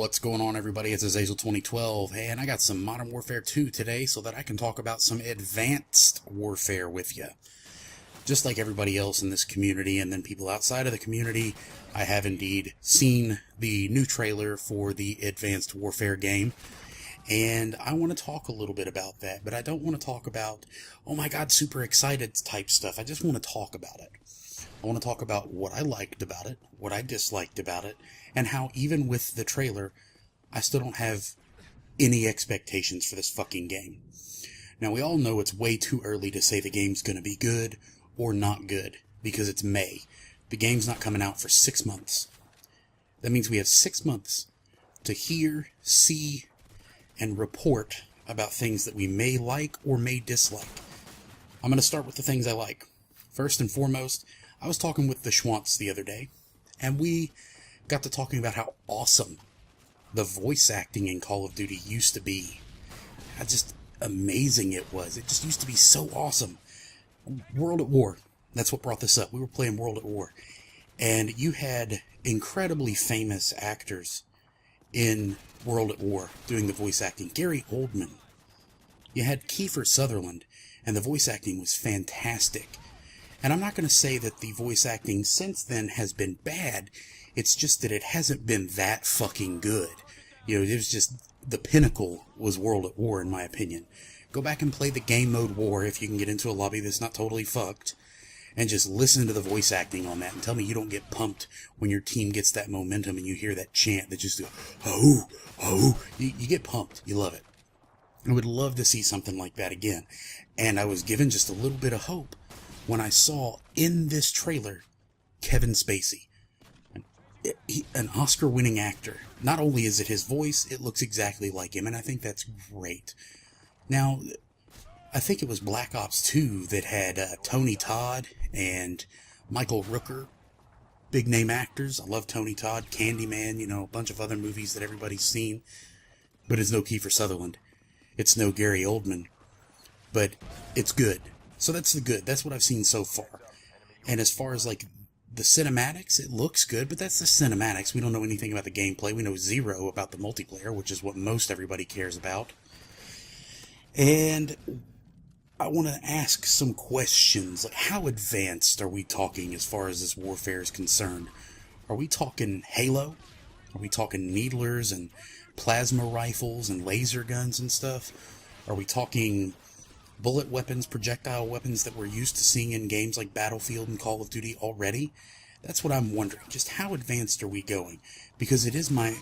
What's going on, everybody? It's Azazel 2012, and I got some Modern Warfare 2 today so that I can talk about some advanced warfare with you. Just like everybody else in this community and then people outside of the community, I have indeed seen the new trailer for the Advanced Warfare game, and I want to talk a little bit about that, but I don't want to talk about, oh my god, super excited type stuff. I just want to talk about it. I want to talk about what I liked about it, what I disliked about it, and how even with the trailer, I still don't have any expectations for this fucking game. Now, we all know it's way too early to say the game's going to be good or not good, because it's May. The game's not coming out for 6 months. That means we have 6 months to hear, see, and report about things that we may like or may dislike. I'm going to start with the things I like. First and foremost, I was talking with the Schwantz the other day, and we got to talking about how awesome the voice acting in Call of Duty used to be. How just amazing it was. It just used to be so awesome. World at War, that's what brought this up. We were playing World at War, and you had incredibly famous actors in World at War doing the voice acting. Gary Oldman. You had Kiefer Sutherland, and the voice acting was fantastic. And I'm not going to say that the voice acting since then has been bad. It's just that it hasn't been that fucking good. You know, it was just, the pinnacle was World at War, in my opinion. Go back and play the game mode War if you can get into a lobby that's not totally fucked. And just listen to the voice acting on that and tell me you don't get pumped when your team gets that momentum and you hear that chant that just, oh, oh. You get pumped. You love it. I would love to see something like that again. And I was given just a little bit of hope when I saw in this trailer Kevin Spacey, an Oscar-winning actor. Not only is it his voice, it looks exactly like him, and I think that's great. Now, I think it was Black Ops 2 that had Tony Todd and Michael Rooker, big-name actors. I love Tony Todd, Candyman, you know, a bunch of other movies that everybody's seen. But it's no Kiefer Sutherland. It's no Gary Oldman. But it's good. So that's the good. That's what I've seen so far. And as far as, like, the cinematics, it looks good, but that's the cinematics. We don't know anything about the gameplay. We know zero about the multiplayer, which is what most everybody cares about. And I want to ask some questions. Like, how advanced are we talking as far as this warfare is concerned? Are we talking Halo? Are we talking needlers and plasma rifles and laser guns and stuff? Are we talking bullet weapons, projectile weapons that we're used to seeing in games like Battlefield and Call of Duty already? That's what I'm wondering. Just how advanced are we going? Because it is my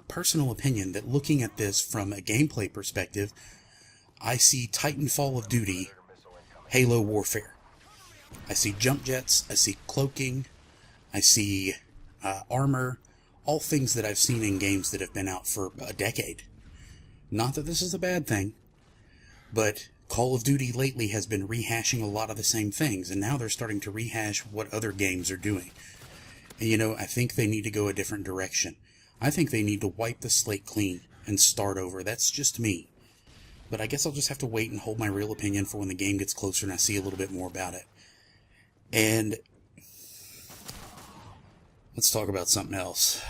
personal opinion that looking at this from a gameplay perspective, I see Titanfall of Duty, Halo Warfare. I see jump jets, I see cloaking, I see armor, all things that I've seen in games that have been out for a decade. Not that this is a bad thing, but Call of Duty lately has been rehashing a lot of the same things, and now they're starting to rehash what other games are doing. And, you know, I think they need to go a different direction. I think they need to wipe the slate clean and start over. That's just me. But I guess I'll just have to wait and hold my real opinion for when the game gets closer and I see a little bit more about it. And let's talk about something else.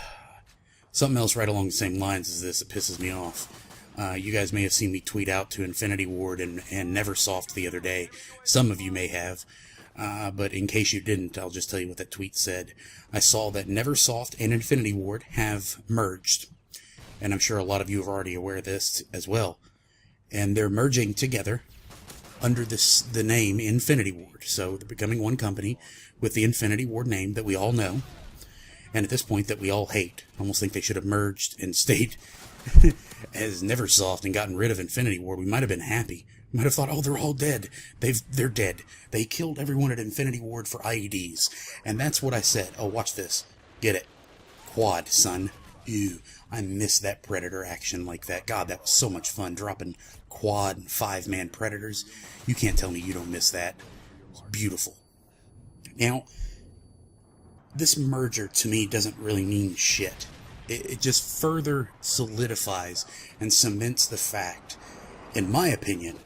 Something else right along the same lines as this that pisses me off. You guys may have seen me tweet out to Infinity Ward and Neversoft the other day. Some of you may have. But in case you didn't, I'll just tell you what that tweet said. I saw that Neversoft and Infinity Ward have merged. And I'm sure a lot of you are already aware of this as well. And they're merging together under the name Infinity Ward. So they're becoming one company with the Infinity Ward name that we all know. And at this point that we all hate. I almost think they should have merged and stayed as Neversoft and gotten rid of Infinity Ward. We might have been happy. We might have thought, oh, they're all dead. They're dead. They killed everyone at Infinity Ward for IEDs. And that's what I said. Oh, watch this. Get it. Quad, son. Ew. I miss that Predator action like that. God, that was so much fun. Dropping quad and 5-man Predators. You can't tell me you don't miss that. It's beautiful. Now, this merger to me doesn't really mean shit. It just further solidifies and cements the fact, in my opinion,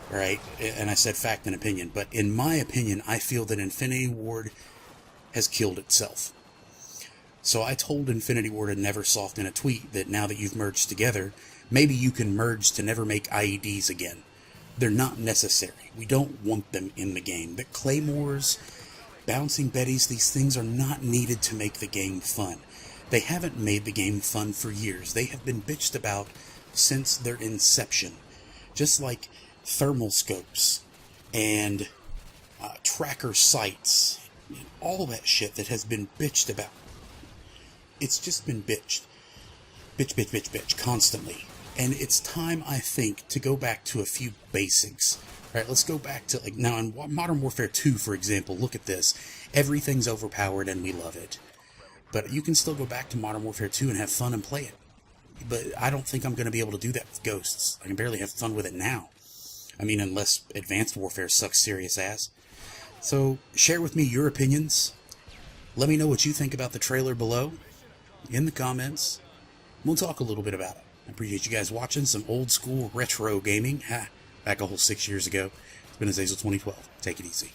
right? And I said fact and opinion, but in my opinion, I feel that Infinity Ward has killed itself. So I told Infinity Ward and Neversoft in a tweet that now that you've merged together, maybe you can merge to never make IEDs again. They're not necessary. We don't want them in the game. The Claymores, bouncing Bettys, these things are not needed to make the game fun. They haven't made the game fun for years. They have been bitched about since their inception. Just like thermal scopes and tracker sights and all that shit that has been bitched about. It's just been bitched. Bitch, constantly. And it's time, I think, to go back to a few basics. All right, let's go back to, like, now in Modern Warfare 2, for example, look at this. Everything's overpowered and we love it. But you can still go back to Modern Warfare 2 and have fun and play it. But I don't think I'm going to be able to do that with Ghosts. I can barely have fun with it now. I mean, unless Advanced Warfare sucks serious ass. So, share with me your opinions. Let me know what you think about the trailer below in the comments. We'll talk a little bit about it. I appreciate you guys watching some old school retro gaming. Back a whole 6 years ago. It's been Azazel 2012. Take it easy.